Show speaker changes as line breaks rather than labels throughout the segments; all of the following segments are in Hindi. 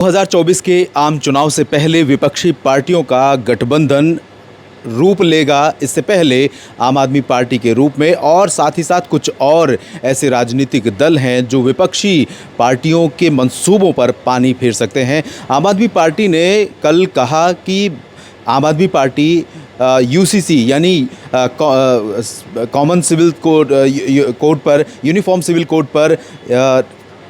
2024 के आम चुनाव से पहले विपक्षी पार्टियों का गठबंधन रूप लेगा। इससे पहले आम आदमी पार्टी के रूप में और साथ ही साथ कुछ और ऐसे राजनीतिक दल हैं जो विपक्षी पार्टियों के मंसूबों पर पानी फेर सकते हैं। आम आदमी पार्टी ने कल कहा कि आम आदमी पार्टी यूसीसी यानी कॉमन सिविल कोड पर, यूनिफॉर्म सिविल कोड पर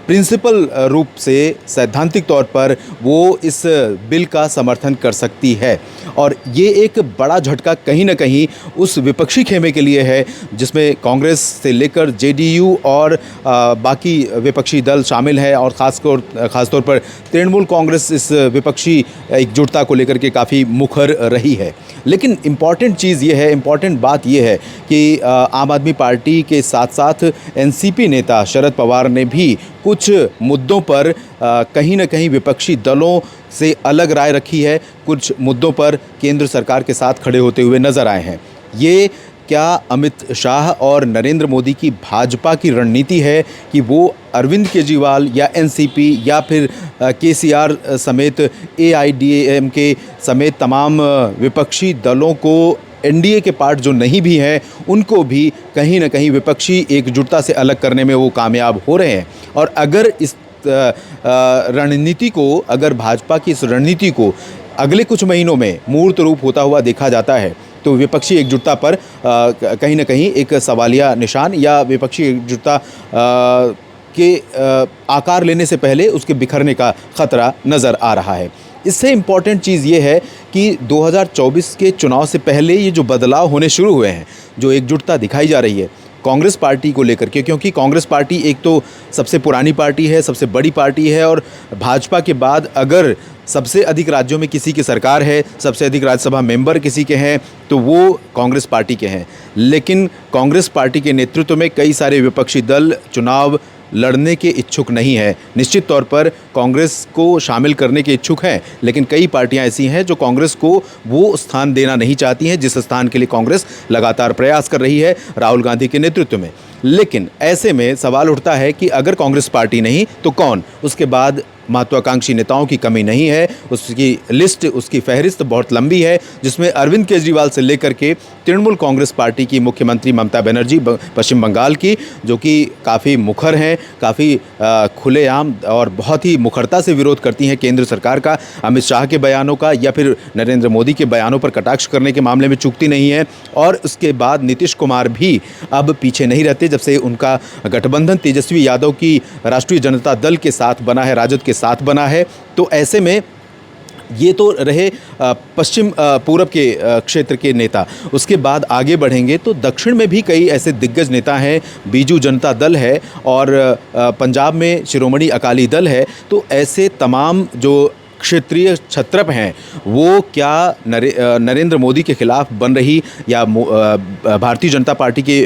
प्रिंसिपल रूप से सैद्धांतिक तौर पर वो इस बिल का समर्थन कर सकती है। और ये एक बड़ा झटका कहीं ना कहीं उस विपक्षी खेमे के लिए है जिसमें कांग्रेस से लेकर जेडीयू और बाकी विपक्षी दल शामिल हैं और ख़ासतौर पर तृणमूल कांग्रेस इस विपक्षी एकजुटता को लेकर के काफ़ी मुखर रही है। लेकिन इम्पॉर्टेंट बात ये है कि आम आदमी पार्टी के साथ साथ एनसीपी नेता शरद पवार ने भी कुछ मुद्दों पर कहीं ना कहीं विपक्षी दलों से अलग राय रखी है। कुछ मुद्दों पर केंद्र सरकार के साथ खड़े होते हुए नजर आए हैं। ये क्या अमित शाह और नरेंद्र मोदी की भाजपा की रणनीति है कि वो अरविंद केजरीवाल या एनसीपी या फिर केसीआर समेत एआईएडीएमके समेत तमाम विपक्षी दलों को, एनडीए के पार्ट जो नहीं भी हैं, उनको भी कहीं ना कहीं विपक्षी एकजुटता से अलग करने में वो कामयाब हो रहे हैं। और अगर इस रणनीति को, अगर भाजपा की इस रणनीति को अगले कुछ महीनों में मूर्त रूप होता हुआ देखा जाता है तो विपक्षी एकजुटता पर कहीं ना कहीं एक सवालिया निशान या विपक्षी एकजुटता के आकार लेने से पहले उसके बिखरने का खतरा नज़र आ रहा है। इससे इम्पॉर्टेंट चीज़ ये है कि 2024 के चुनाव से पहले ये जो बदलाव होने शुरू हुए हैं, जो एकजुटता दिखाई जा रही है कांग्रेस पार्टी को लेकर के, क्योंकि कांग्रेस पार्टी एक तो सबसे पुरानी पार्टी है, सबसे बड़ी पार्टी है और भाजपा के बाद अगर सबसे अधिक राज्यों में किसी की सरकार है, सबसे अधिक राज्यसभा मेंबर किसी के हैं तो वो कांग्रेस पार्टी के हैं। लेकिन कांग्रेस पार्टी के नेतृत्व में कई सारे विपक्षी दल चुनाव लड़ने के इच्छुक नहीं है। निश्चित तौर पर कांग्रेस को शामिल करने के इच्छुक हैं, लेकिन कई पार्टियां ऐसी हैं जो कांग्रेस को वो स्थान देना नहीं चाहती हैं जिस स्थान के लिए कांग्रेस लगातार प्रयास कर रही है राहुल गांधी के नेतृत्व में। लेकिन ऐसे में सवाल उठता है कि अगर कांग्रेस पार्टी नहीं तो कौन? उसके बाद महत्वाकांक्षी नेताओं की कमी नहीं है। उसकी लिस्ट, उसकी फहरिस्त बहुत लंबी है जिसमें अरविंद केजरीवाल से लेकर के तृणमूल कांग्रेस पार्टी की मुख्यमंत्री ममता बनर्जी पश्चिम बंगाल की, जो कि काफ़ी मुखर हैं, काफ़ी खुलेआम और बहुत ही मुखरता से विरोध करती हैं केंद्र सरकार का, अमित शाह के बयानों का या फिर नरेंद्र मोदी के बयानों पर कटाक्ष करने के मामले में चूकती नहीं है। और उसके बाद नीतीश कुमार भी अब पीछे नहीं रहते जब से उनका गठबंधन तेजस्वी यादव की राष्ट्रीय जनता दल के साथ बना है, राजद के साथ बना है। तो ऐसे में ये तो रहे पश्चिम पूरब के क्षेत्र के नेता। उसके बाद आगे बढ़ेंगे तो दक्षिण में भी कई ऐसे दिग्गज नेता हैं। बीजू जनता दल है और पंजाब में शिरोमणि अकाली दल है। तो ऐसे तमाम जो क्षेत्रीय छत्रप हैं वो क्या नरेंद्र मोदी के खिलाफ बन रही या भारतीय जनता पार्टी के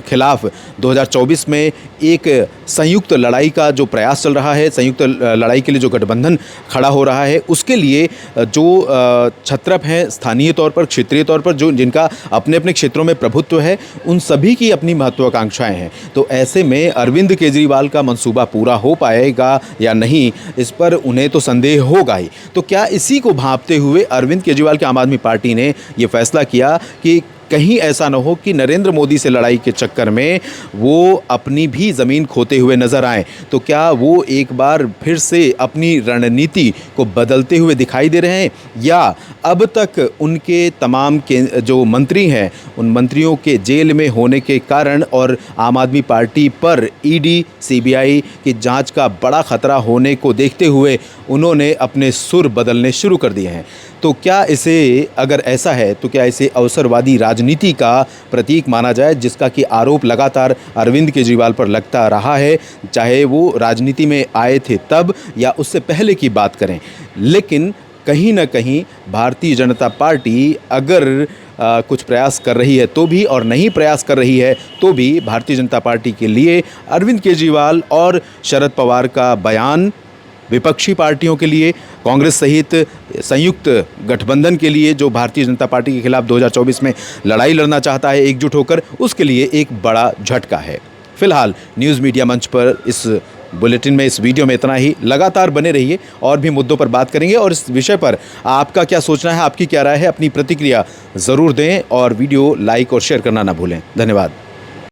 खिलाफ 2024 में एक संयुक्त लड़ाई का जो प्रयास चल रहा है, संयुक्त लड़ाई के लिए जो गठबंधन खड़ा हो रहा है, उसके लिए जो छत्रप हैं स्थानीय तौर पर, क्षेत्रीय तौर पर, जो जिनका अपने अपने क्षेत्रों में प्रभुत्व है, उन सभी की अपनी महत्वाकांक्षाएं हैं। तो ऐसे में अरविंद केजरीवाल का मंसूबा पूरा हो पाएगा या नहीं, इस पर उन्हें तो संदेह होगा ही। तो क्या इसी को भांपते हुए अरविंद केजरीवाल की आम आदमी पार्टी ने यह फैसला किया कि कहीं ऐसा न हो कि नरेंद्र मोदी से लड़ाई के चक्कर में वो अपनी भी ज़मीन खोते हुए नजर आए? तो क्या वो एक बार फिर से अपनी रणनीति को बदलते हुए दिखाई दे रहे हैं या अब तक उनके तमाम के जो मंत्री हैं, उन मंत्रियों के जेल में होने के कारण और आम आदमी पार्टी पर ईडी सीबीआई की जांच का बड़ा खतरा होने को देखते हुए उन्होंने अपने सुर बदलने शुरू कर दिए हैं? तो क्या इसे, अगर ऐसा है तो क्या इसे अवसरवादी राजनीति का प्रतीक माना जाए, जिसका कि आरोप लगातार अरविंद केजरीवाल पर लगता रहा है, चाहे वो राजनीति में आए थे तब या उससे पहले की बात करें? लेकिन कहीं ना कहीं भारतीय जनता पार्टी अगर कुछ प्रयास कर रही है तो भी, और नहीं प्रयास कर रही है तो भी, भारतीय जनता पार्टी के लिए अरविंद केजरीवाल और शरद पवार का बयान विपक्षी पार्टियों के लिए, कांग्रेस सहित संयुक्त गठबंधन के लिए जो भारतीय जनता पार्टी के खिलाफ 2024 में लड़ाई लड़ना चाहता है एकजुट होकर, उसके लिए एक बड़ा झटका है। फिलहाल न्यूज़ मीडिया मंच पर इस बुलेटिन में, इस वीडियो में इतना ही। लगातार बने रहिए, और भी मुद्दों पर बात करेंगे, और इस विषय पर आपका क्या सोचना है, आपकी क्या राय है, अपनी प्रतिक्रिया ज़रूर दें, और वीडियो लाइक और शेयर करना ना भूलें। धन्यवाद।